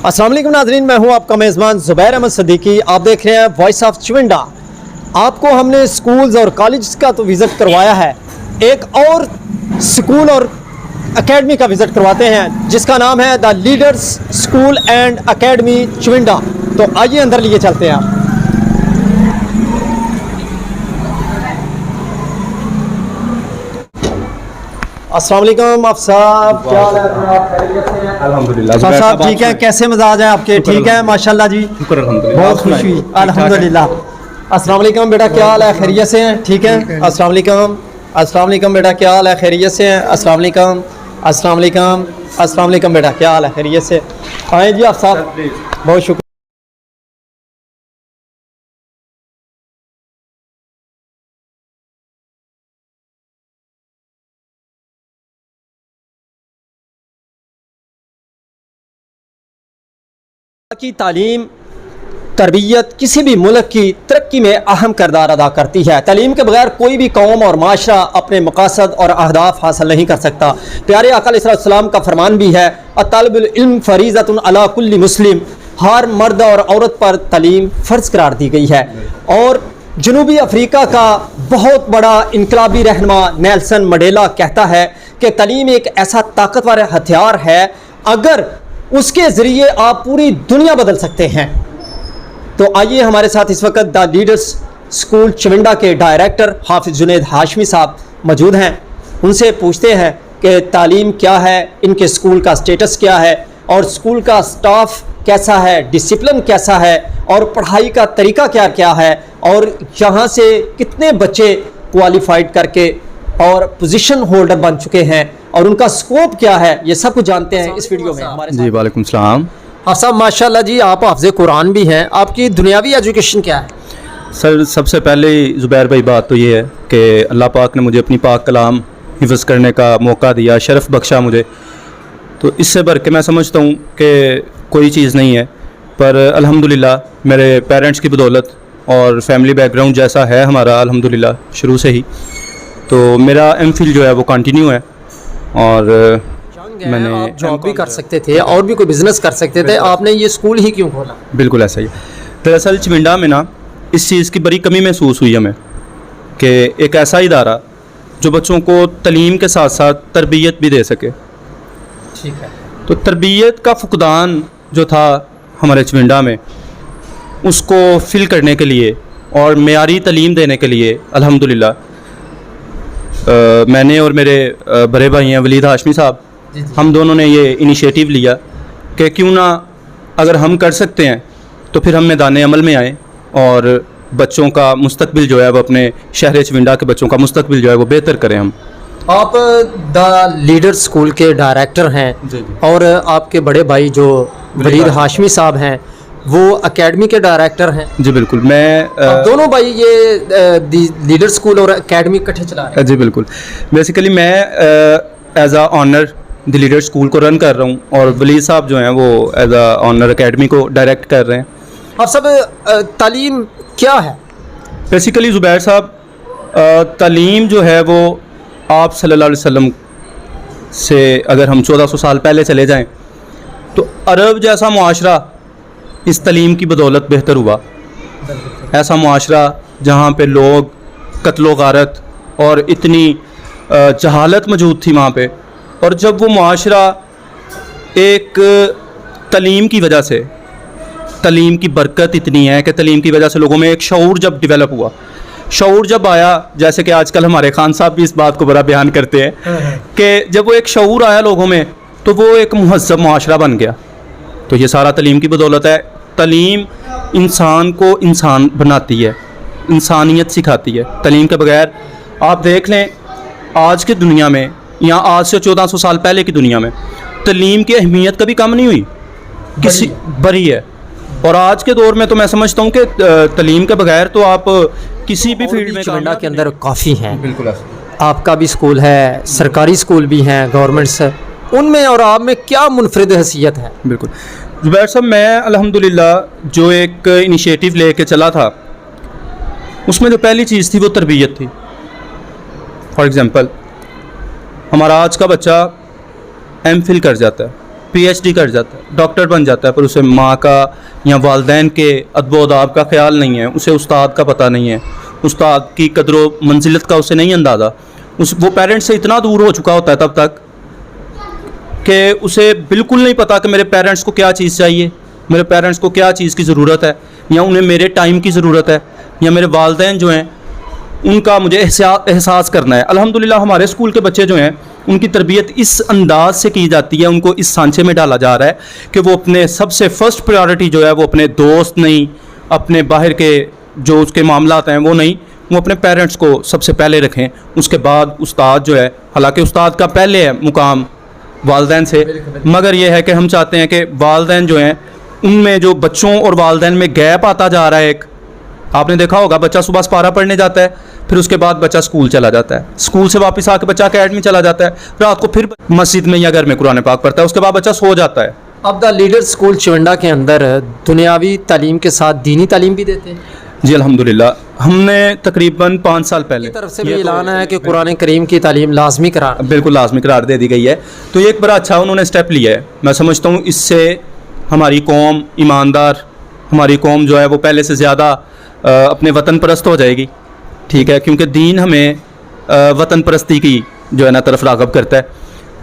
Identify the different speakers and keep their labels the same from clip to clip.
Speaker 1: अस्सलाम वालेकुम नाज़रीन, मैं हूं आपका मेज़बान ज़ुबैर अहमद सिद्दीकी। आप देख रहे हैं वॉइस ऑफ चुविंडा। आपको हमने स्कूल्स और कॉलेज का तो विज़िट करवाया है, एक और स्कूल और एकेडमी का विज़िट करवाते हैं जिसका नाम है the leaders school and academy Chawinda. तो आइए अंदर लिए चलते हैं। अस्सलाम वालेकुम आप साहब, क्या हाल है?
Speaker 2: अल्हम्दुलिल्लाह
Speaker 1: साहब ठीक है, कैसे मजाज हैं आपके? ठीक है माशाल्लाह जी,
Speaker 2: शुक्र अल्हम्दुलिल्लाह।
Speaker 1: बहुत खुशी हुई अल्हम्दुलिल्लाह। अस्सलाम वालेकुम बेटा, क्या हाल है? खैरियत से हैं? ठीक है। अस्सलाम वालेकुम, अस्सलाम वालेकुम बेटा, क्या हाल है? खैरियत से हैं? अस्सलाम वालेकुम, अस्सलाम वालेकुम, अस्सलाम वालेकुम बेटा, क्या हाल है? खैरियत से? आए जी आप साहब, बहुत शुक्र। की तालीम तरबियत किसी भी मुल्क की तरक्की में अहम किरदार अदा करती है। तालीम के बगैर कोई भी कौम और माशरा अपने मकासद और अहदाफ हासिल नहीं कर सकता। प्यारे आका अलैहिस्सलाम का फरमान भी है, अत्तालिबुल इल्म फरीज़तुन अला कुल्ली मुस्लिम, हर मर्द और औरत पर तालीम फ़र्ज करार दी गई है। और जनूबी अफ्रीका का बहुत बड़ा इनकलाबी रहनुमा नेल्सन मंडेला कहता है कि तालीम एक ऐसा ताकतवर हथियार है, अगर उसके ज़रिए आप पूरी दुनिया बदल सकते हैं। तो आइए हमारे साथ इस वक्त द लीडर्स स्कूल चुविंडा के डायरेक्टर हाफिज़ जुनैद हाशमी साहब मौजूद हैं। उनसे पूछते हैं कि तालीम क्या है, इनके स्कूल का स्टेटस क्या है और स्कूल का स्टाफ कैसा है, डिसिप्लिन कैसा है और पढ़ाई का तरीका क्या क्या है, और यहाँ से कितने बच्चे क्वालिफाइड करके और पोजीशन होल्डर बन चुके हैं और उनका स्कोप क्या है, ये सब कुछ जानते हैं इस वीडियो में हमारे साथ।
Speaker 2: जी वालेकुम सलाम।
Speaker 1: हाँ साहब, माशाल्लाह जी, आप हाफ़िज़ कुरान भी हैं। आपकी दुनियावी एजुकेशन क्या है?
Speaker 2: सर सबसे पहले ज़ुबैर भाई बात तो ये है कि अल्लाह पाक ने मुझे अपनी पाक कलाम हिफ्ज़ करने का मौका दिया, शरफ़ बख्शा मुझे, तो इससे बढ़ के मैं समझता हूँ कि कोई चीज़ नहीं है। पर अल्हम्दुलिल्लाह मेरे पेरेंट्स की बदौलत और फैमिली बैकग्राउंड जैसा है हमारा अल्हम्दुलिल्लाह शुरू से ही, तो मेरा एमफिल जो है वो कंटिन्यू है। और मैंने
Speaker 1: आप जॉब भी कर सकते थे और भी कोई बिजनेस कर सकते थे, आपने ये स्कूल ही क्यों खोला?
Speaker 2: बिल्कुल ऐसा ही है। दरअसल चुविंडा में ना इस चीज़ की बड़ी कमी महसूस हुई हमें कि एक ऐसा इदारा जो बच्चों को तालीम के साथ साथ तरबियत भी दे सके।
Speaker 1: ठीक है।
Speaker 2: तो तरबियत का फुकदान जो था हमारे चुविंडा में, उसको फिल करने के लिए और मेयारी तालीम देने के लिए अल्हम्दुलिल्लाह मैंने और मेरे बड़े भाई हैं वलीद हाशमी साहब, हम दोनों ने ये इनिशिएटिव लिया कि क्यों ना अगर हम कर सकते हैं तो फिर हम मैदान अमल में आएँ और बच्चों का मुस्तकबिल जो है वो, अपने शहर चुविंडा के बच्चों का मुस्तकबिल जो है वो बेहतर करें हम।
Speaker 1: आप द लीडर स्कूल के डायरेक्टर हैं
Speaker 2: जी।
Speaker 1: और आपके बड़े भाई जो वलीद हाशमी साहब हैं वो एकेडमी के डायरेक्टर हैं।
Speaker 2: जी बिल्कुल। मैं
Speaker 1: आप दोनों भाई ये लीडर स्कूल और एकेडमी इकट्ठे चला रहे हैं?
Speaker 2: जी बिल्कुल। बेसिकली मैं as a owner the leader school को रन कर रहा हूँ और वलीद साहब जो हैं वो एज आ ऑनर एकेडमी को डायरेक्ट कर रहे हैं।
Speaker 1: आप सब तालीम क्या है?
Speaker 2: बेसिकली ज़ुबैर साहब, तालीम जो है वो आप सल्लल्लाहु अलैहि वसल्लम से अगर हम 1400 साल पहले चले जाएं तो अरब जैसा मुआशरा इस तालीम की बदौलत बेहतर हुआ। ऐसा मुआशरा जहाँ पे लोग कत्लो गारत और इतनी जहालत मौजूद थी वहाँ पे, और जब वो मुआशरा एक तालीम की वजह से, तालीम की बरकत इतनी है कि तालीम की वजह से लोगों में एक शऊर जब डेवलप हुआ, शऊर जब आया, जैसे कि आजकल हमारे खान साहब भी इस बात को बड़ा बयान करते हैं कि जब वो एक शऊर आया लोगों में तो वो एक मुहज़्ज़ब मुआशरा बन गया। तो ये सारा तालीम की बदौलत है। तालीम इंसान को इंसान बनाती है, इंसानियत सिखाती है। तालीम के बगैर आप देख लें आज की दुनिया में या आज से 1400 साल पहले की दुनिया में तालीम की अहमियत कभी कम नहीं हुई, किसी बड़ी है। और आज के दौर में तो मैं समझता हूँ कि तालीम के बगैर तो आप किसी भी फील्ड में
Speaker 1: चुविंडा के अंदर काफ़ी हैं।
Speaker 2: बिल्कुल
Speaker 1: आपका भी स्कूल है, सरकारी स्कूल भी हैं, गवर्नमेंट से, उनमें और आप में क्या मुनफरिद हैसियत है?
Speaker 2: बिल्कुल ज़ुबैर साहब, मैं अल्हम्दुलिल्लाह जो एक इनिशिएटिव लेके चला था उसमें जो पहली चीज़ थी वो तरबियत थी। फॉर एग्ज़ाम्पल हमारा आज का बच्चा एमफिल कर जाता है, PhD कर जाता है, डॉक्टर बन जाता है, पर उसे माँ का या वालदैन के अदब अदाब का ख्याल नहीं है, उसे उस्ताद का पता नहीं है, उस्ताद की कदर मंजिलत का उसे नहीं अंदाज़ा, वो पेरेंट्स से इतना दूर हो चुका होता है तब तक कि उसे बिल्कुल नहीं पता कि मेरे पेरेंट्स को क्या चीज़ चाहिए, मेरे पेरेंट्स को क्या चीज़ की ज़रूरत है, या उन्हें मेरे टाइम की ज़रूरत है, या मेरे वालदैन जो हैं उनका मुझे एहसास करना है। अल्हम्दुलिल्लाह हमारे स्कूल के बच्चे जो हैं उनकी तरबियत इस अंदाज से की जाती है, उनको इस सांचे में डाला जा रहा है कि वो अपने सबसे फ़र्स्ट प्रायोरिटी जो है वो अपने दोस्त नहीं, अपने बाहर के जो उसके मामलात हैं वो नहीं, वो अपने पेरेंट्स को सबसे पहले रखें, उसके बाद उस्ताद जो है, हालांकि उस्ताद का पहले है मुकाम वालदैन से, मगर ये है कि हम चाहते हैं कि वालदैन जो हैं उनमें जो बच्चों और वालदैन में गैप आता जा रहा है, एक आपने देखा होगा बच्चा सुबह पारा पढ़ने जाता है, फिर उसके बाद बच्चा स्कूल चला जाता है, स्कूल से वापस आके बच्चा अकेडमी चला जाता है, रात को फिर मस्जिद में या घर में कुरान पाक पढ़ता है, उसके बाद बच्चा सो जाता है।
Speaker 1: अब द लीडर स्कूल चुवंडा के अंदर दुनियावी तालीम के साथ दीनी तालीम भी देते हैं?
Speaker 2: जी अल्हम्दुलिल्लाह, हमने तकरीबन 5 साल पहले
Speaker 1: की तरफ से भी ऐलान है कि कुरान करीम की तालीम लाजमी करार,
Speaker 2: बिल्कुल लाजमी करार दे दी गई है, तो ये एक बड़ा अच्छा उन्होंने स्टेप लिया है। मैं समझता हूँ इससे हमारी कौम ईमानदार, हमारी कौम जो है वो पहले से ज़्यादा अपने वतन परस्त हो जाएगी, ठीक है, क्योंकि दीन हमें वतन परस्ती की जो है ना तरफ राग़ब करता है।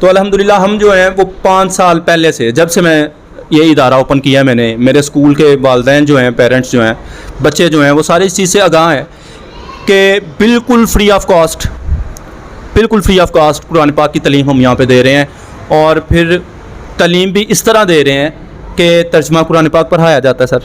Speaker 2: तो अल्हम्दुलिल्लाह हम जो हैं वो 5 साल पहले से, जब से मैं ये इदारा ओपन किया है मैंने, मेरे स्कूल के वालदैन जो हैं, पेरेंट्स जो हैं, बच्चे जो हैं, वो सारी इस चीज़ से आगाह हैं कि बिल्कुल फ्री ऑफ कॉस्ट कुरान पाक की तालीम हम यहाँ पे दे रहे हैं, और फिर तालीम भी इस तरह दे रहे हैं कि तर्जमा कुरान पाक पढ़ाया जाता है सर,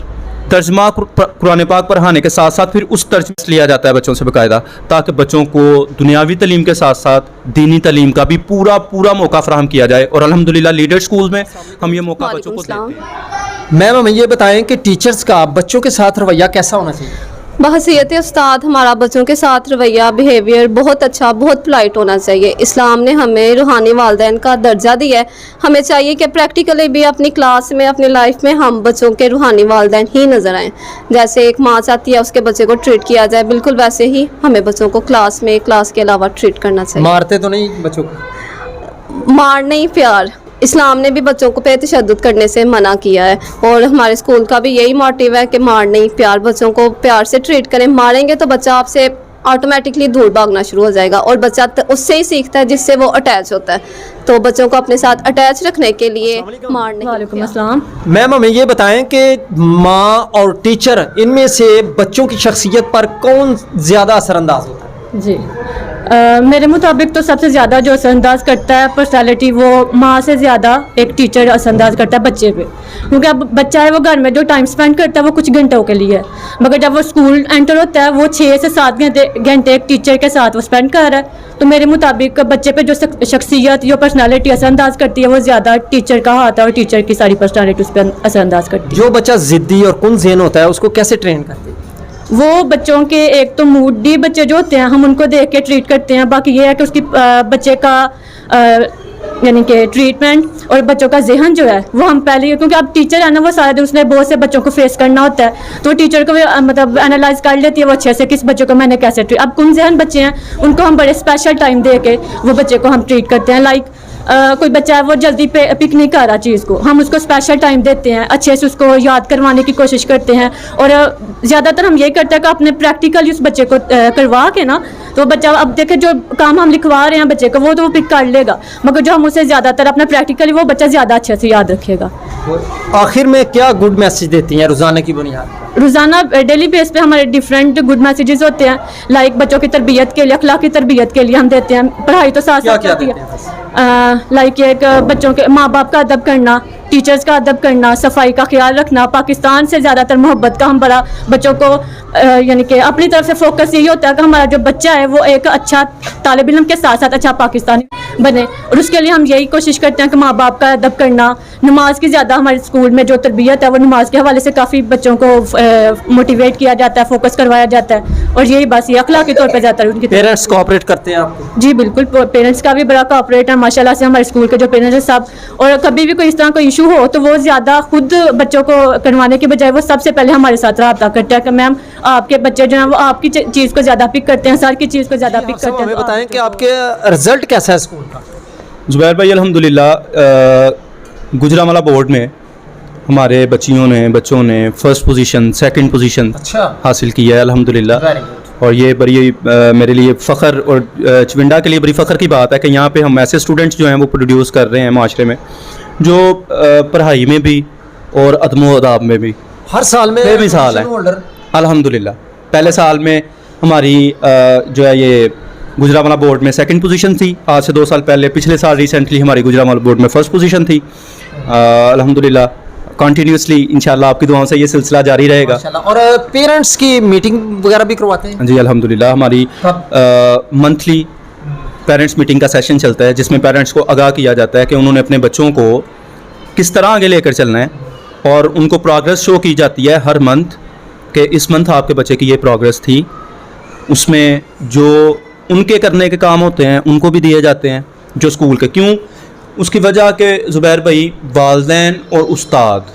Speaker 2: तर्जमा कुरान पाक पढ़ाने के साथ साथ फिर उस तर्जमे से लिया जाता है बच्चों से बाकायदा, ताकि बच्चों को दुनियावी तालीम के साथ साथ दीनी तालीम का भी पूरा मौका फराहम किया जाए, और अल्हम्दुलिल्लाह लीडर स्कूल्स में हम ये मौका बच्चों को देते हैं।
Speaker 1: मैम हमें ये बताएं कि टीचर्स का बच्चों के साथ रवैया कैसा होना चाहिए?
Speaker 3: बहसीयत उस्ताद हमारा बच्चों के साथ रवैया, बिहेवियर बहुत अच्छा, बहुत पोलाइट होना चाहिए। इस्लाम ने हमें रूहानी वालदैन का दर्जा दिया है, हमें चाहिए कि प्रैक्टिकली भी अपनी क्लास में, अपनी लाइफ में हम बच्चों के रूहानी वालदैन ही नज़र आएँ। जैसे एक माँ चाहती है उसके बच्चे को ट्रीट किया जाए, बिल्कुल वैसे ही हमें बच्चों को क्लास में, क्लास के अलावा ट्रीट करना चाहिए।
Speaker 1: मारते तो नहीं बच्चों को?
Speaker 3: मार नहीं, प्यार। इस्लाम ने भी बच्चों को पे तशद्दुद करने से मना किया है, और हमारे स्कूल का भी यही मोटिव है कि मार नहीं, प्यार, बच्चों को प्यार से ट्रीट करें। मारेंगे तो बच्चा आपसे ऑटोमेटिकली दूर भागना शुरू हो जाएगा, और बच्चा उससे ही सीखता है जिससे वो अटैच होता है। तो बच्चों को अपने साथ अटैच रखने के लिए मारने।
Speaker 4: वालेकुम अस्सलाम।
Speaker 1: मैम हमें ये बताएं कि माँ और टीचर, इनमें से बच्चों की शख्सियत पर कौन ज़्यादा असरअंदाज होता है?
Speaker 4: जी मेरे मुताबिक तो सबसे ज़्यादा जो असरअंदाज करता है पर्सनालिटी, वो माँ से ज़्यादा एक टीचर असरअंदाज करता है बच्चे पे, क्योंकि अब बच्चा है वो घर में जो टाइम स्पेंड करता है वो कुछ घंटों के लिए है, मगर जब वो स्कूल एंटर होता है वो 6 से 7 घंटे एक टीचर के साथ वो स्पेंड कर रहा है। तो मेरे मुताबिक बच्चे पे जो शख्सियत, जो पर्सनालिटी असरअंदाज करती है वो ज़्यादा टीचर का हाथ है, और टीचर की सारी पर्सनालिटी उस पर असरअंदाज करती है।
Speaker 1: जो बच्चा ज़िद्दी और कुन ज़हन होता है उसको कैसे ट्रेन करते हैं?
Speaker 4: वो बच्चों के एक तो मूडी बच्चे जो होते हैं हम उनको देख के ट्रीट करते हैं, बाकी ये है कि उसकी बच्चे का यानी कि ट्रीटमेंट और बच्चों का जहन जो है वो हम पहले, क्योंकि अब टीचर है ना वो सारे दिन उसने बहुत से बच्चों को फेस करना होता है, तो टीचर को मतलब एनालाइज कर लेती है वो अच्छे से किस बच्चे को मैंने कैसे ट्रीट। अब कौन जहन बच्चे हैं उनको हम बड़े स्पेशल टाइम दे के वो बच्चे को हम ट्रीट करते हैं। लाइक कोई बच्चा है वो जल्दी पिक नहीं कर रहा चीज़ को, हम उसको स्पेशल टाइम देते हैं, अच्छे से उसको याद करवाने की कोशिश करते हैं, और ज़्यादातर हम ये करते हैं कि अपने प्रैक्टिकली उस बच्चे को करवा के ना, तो बच्चा अब देखे जो काम हम लिखवा रहे हैं बच्चे को वो तो वो पिक कर लेगा, मगर जो हम उसे ज़्यादातर अपना प्रैक्टिकली वो बच्चा ज़्यादा अच्छे से याद रखेगा।
Speaker 1: आखिर में क्या गुड मैसेज देती हैं रोज़ाना की बुनियाद?
Speaker 4: रोज़ाना डेली बेस पे हमारे डिफरेंट गुड मैसेजेस होते हैं, लाइक बच्चों की तरबियत के लिए, अखलाकी तरबियत के लिए हम देते हैं, पढ़ाई तो साथ साथ होती है। लाइक एक बच्चों के माँ बाप का अदब करना, टीचर्स का अदब करना, सफाई का ख्याल रखना, पाकिस्तान से ज़्यादातर मोहब्बत का हम बड़ा बच्चों को यानी कि अपनी तरफ से फोकस यही होता है कि हमारा जो बच्चा है वो एक अच्छा तालिब इल्म के साथ साथ अच्छा पाकिस्तानी बने, और उसके लिए हम यही कोशिश करते हैं कि माँ बाप का अदब करना, नमाज की ज़्यादा हमारे स्कूल में जो तरबियत है वो नमाज के हवाले से काफ़ी बच्चों को मोटिवेट किया जाता है, फोकस करवाया जाता है, और यही बस ये अखलाकी तौर पर ज़्यादा उनकी।
Speaker 1: पेरेंट्स कोऑपरेट करते हैं आपको?
Speaker 4: जी बिल्कुल, पेरेंट्स का भी बड़ा कोऑपरेट है माशाल्लाह से, हमारे स्कूल के जो पेरेंट्स हैं सब, और कभी भी कोई इस तरह कोई इशू हो तो वो ज़्यादा खुद बच्चों को करवाने के बजाय वो सबसे पहले हमारे साथ रब्ता करते हैं कि मैम आपके बच्चे जो हैं वो आपकी चीज़ को ज़्यादा पिक करते हैं, सर की चीज़ को ज़्यादा पिक करते हैं।
Speaker 1: हमें बताएं कि आपके रिजल्ट कैसा है स्कूल का?
Speaker 2: जुबैर भाई अल्हम्दुलिल्लाह गुजरावाला बोर्ड में हमारे बच्चों ने फर्स्ट पोजीशन, सेकंड पोजीशन
Speaker 1: अच्छा,
Speaker 2: हासिल की है अल्हम्दुलिल्लाह।
Speaker 1: Very good.
Speaker 2: और ये बड़ी मेरे लिए फ़ख्र और चविंडा के लिए बड़ी फ़ख्र की बात है कि यहाँ पे हम ऐसे स्टूडेंट्स जो हैं वो प्रोड्यूस कर रहे हैं माशरे में, जो पढ़ाई में भी और अदमो अदाब में भी
Speaker 1: हर साल में
Speaker 2: बेमिसाल है अल्हम्दुलिल्लाह। पहले साल में हमारी जो है ये गुजरावाला बोर्ड में सेकंड पोजीशन थी, आज से 2 साल पहले। पिछले साल रिसेंटली हमारी गुजरावाला बोर्ड में फर्स्ट पोजीशन थी। अल्हम्दुलिल्लाह कंटिन्यूसली इंशाल्लाह आपकी दुआओं से ये सिलसिला जारी रहेगा।
Speaker 1: माशाल्लाह। और पेरेंट्स की मीटिंग वगैरह भी करवाते हैं?
Speaker 2: जी अल्हम्दुलिल्लाह, हमारी मंथली पेरेंट्स मीटिंग का सेशन चलता है, जिसमें पेरेंट्स को आगाह किया जाता है कि उन्होंने अपने बच्चों को किस तरह आगे लेकर चलना है, और उनको प्रोग्रेस शो की जाती है हर मंथ कि इस मंथ आपके बच्चे की ये प्रोग्रेस थी। उसमें जो उनके करने के काम होते हैं उनको भी दिए जाते हैं, जो स्कूल के। क्यों? उसकी वजह के ज़ुबैर भाई, वालदैन और उस्ताद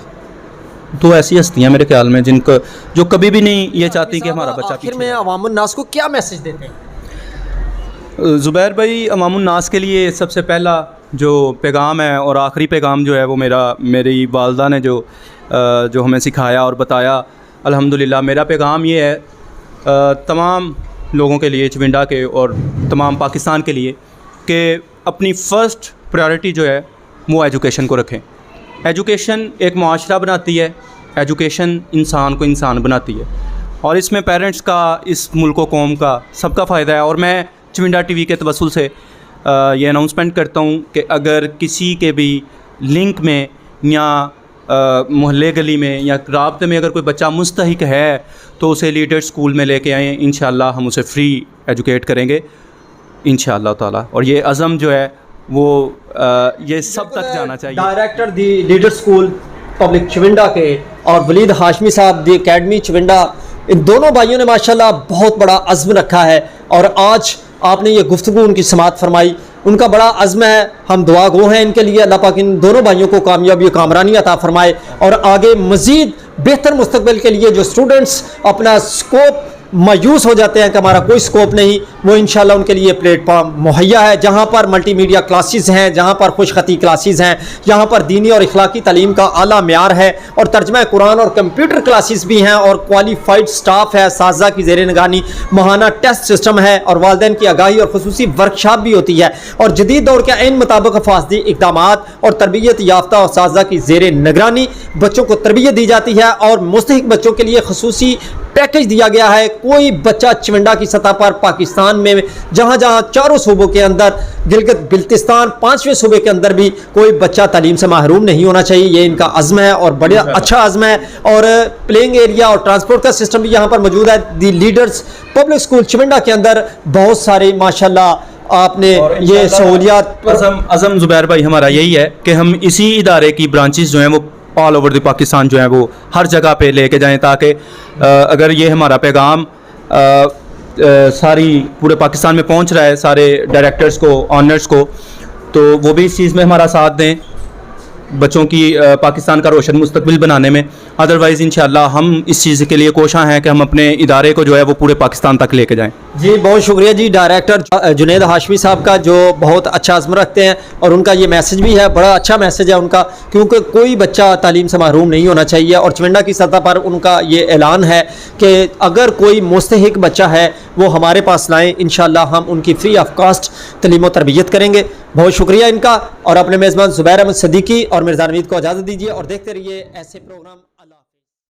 Speaker 2: तो ऐसी हस्तियाँ मेरे ख्याल में जिनको जो कभी भी नहीं ये चाहती कि हमारा बच्चा
Speaker 1: आखिर
Speaker 2: पीछे
Speaker 1: में अवामुन नास को क्या मैसेज देते हैं?
Speaker 2: ज़ुबैर भाई, अवामुन नास के लिए सबसे पहला जो पैगाम है और आखिरी पैगाम जो है वो मेरी वालदा ने जो हमें सिखाया और बताया, अल्हम्दुलिल्लाह मेरा पैगाम ये है तमाम लोगों के लिए, चविंडा के और तमाम पाकिस्तान के लिए, कि अपनी फ़र्स्ट प्रायोरिटी जो है वो एजुकेशन को रखें। एजुकेशन एक माशरा बनाती है, एजुकेशन इंसान को इंसान बनाती है, और इसमें पेरेंट्स का, इस मुल्क व कौम का, सबका फ़ायदा है। और मैं चविंडा टीवी के तवस्सुल से ये अनाउंसमेंट करता हूँ कि अगर किसी के भी लिंक में या मोहल्ले गली में या राब्ते में अगर कोई बच्चा मुस्तहिक है तो उसे लीडर स्कूल में लेके आएँ, इंशाअल्लाह हम उसे फ्री एजुकेट करेंगे इंशाअल्लाह ताला। और ये अज़म जो है वो ये सब तक जाना चाहिए।
Speaker 1: डायरेक्टर दी लीडर स्कूल पब्लिक चविंडा के और वलीद हाशमी साहब दी एकेडमी चविंडा, इन दोनों भाइयों ने माशाल्लाह बहुत बड़ा अज़्म रखा है, और आज आपने ये गुफ्तगू उनकी समात फरमाई। उनका बड़ा अज़्म है, हम दुआ गो हैं इनके लिए। अल्लाह पाक इन दोनों भाइयों को कामयाबी कामरानी अता फरमाए, और आगे मज़ीद बेहतर मुस्तक़बिल के लिए जो स्टूडेंट्स अपना स्कोप मायूस हो जाते हैं कि हमारा कोई स्कोप नहीं, वो इंशाल्लाह उनके लिए प्लेटफॉर्म मुहैया है, जहाँ पर मल्टीमीडिया क्लासेस हैं, जहाँ पर खुशखती क्लासेस हैं, जहाँ पर दीनी और इखलाकी तालीम का आला म्यार है, और तर्जमा कुरान और कंप्यूटर क्लासेस भी हैं, और क्वालिफाइड स्टाफ है, साजा की ज़ेर निगरानी महाना टेस्ट सिस्टम है, और वालिदैन की आगाही और खुसूसी वर्कशॉप भी होती है, और जदीद दौर के ऐन मुताबिक फासदी इक़दामात और तरबियत याफ्ता और साजा की ज़ेर निगरानी बच्चों को तरबियत दी जाती है, और मुस्तहिक बच्चों के लिए खुसूसी पैकेज दिया गया है। कोई बच्चा चविंडा की सतह पर पाकिस्तान में जहाँ जहाँ चारों सूबों के अंदर, गिलगित बिल्तिस्तान 5वें सूबे के अंदर भी कोई बच्चा तालीम से महरूम नहीं होना चाहिए। ये इनका अज़्म है और बड़ा अच्छा अज़्म है, और प्लेइंग एरिया और ट्रांसपोर्ट का सिस्टम भी यहाँ पर मौजूद है। दी लीडर्स पब्लिक स्कूल चविंडा के अंदर बहुत सारे माशाल्लाह आपने ये सहूलियात।
Speaker 2: अज़म ज़ुबैर भाई हमारा यही है कि हम इसी इदारे की ब्रांचेस जो हैं वो ऑल ओवर द पाकिस्तान जो है वो हर जगह पे लेके जाएं, ताकि अगर ये हमारा पैगाम सारी पूरे पाकिस्तान में पहुंच रहा है, सारे डायरेक्टर्स को, ऑनर्स को, तो वो भी इस चीज़ में हमारा साथ दें, बच्चों की पाकिस्तान का रोशन मुस्तकबिल बनाने में। अदरवाइज़ इंशाअल्लाह हम इस चीज़ के लिए कोशां हैं कि हम अपने इदारे को जो है वो पूरे पाकिस्तान तक लेके जाएं।
Speaker 1: जी बहुत शुक्रिया जी डायरेक्टर जुनैद हाशमी साहब का, जो बहुत अच्छा अज़्म रखते हैं, और उनका ये मैसेज भी है, बड़ा अच्छा मैसेज है उनका, क्योंकि कोई बच्चा तालीम से महरूम नहीं होना चाहिए। और चविंडा की सतह पर उनका ये ऐलान है कि अगर कोई मुस्तहिक बच्चा है वो हमारे पास लाएँ, इंशाअल्लाह हम उनकी फ्री ऑफ कास्ट तालीम और तरबियत करेंगे। बहुत शुक्रिया इनका, और अपने मेज़बान ज़ुबैर अहमद सिद्दीकी और मिर्ज़ा नवीद को इजाज़त दीजिए, और देखते रहिए ऐसे प्रोग्राम। अल्लाह।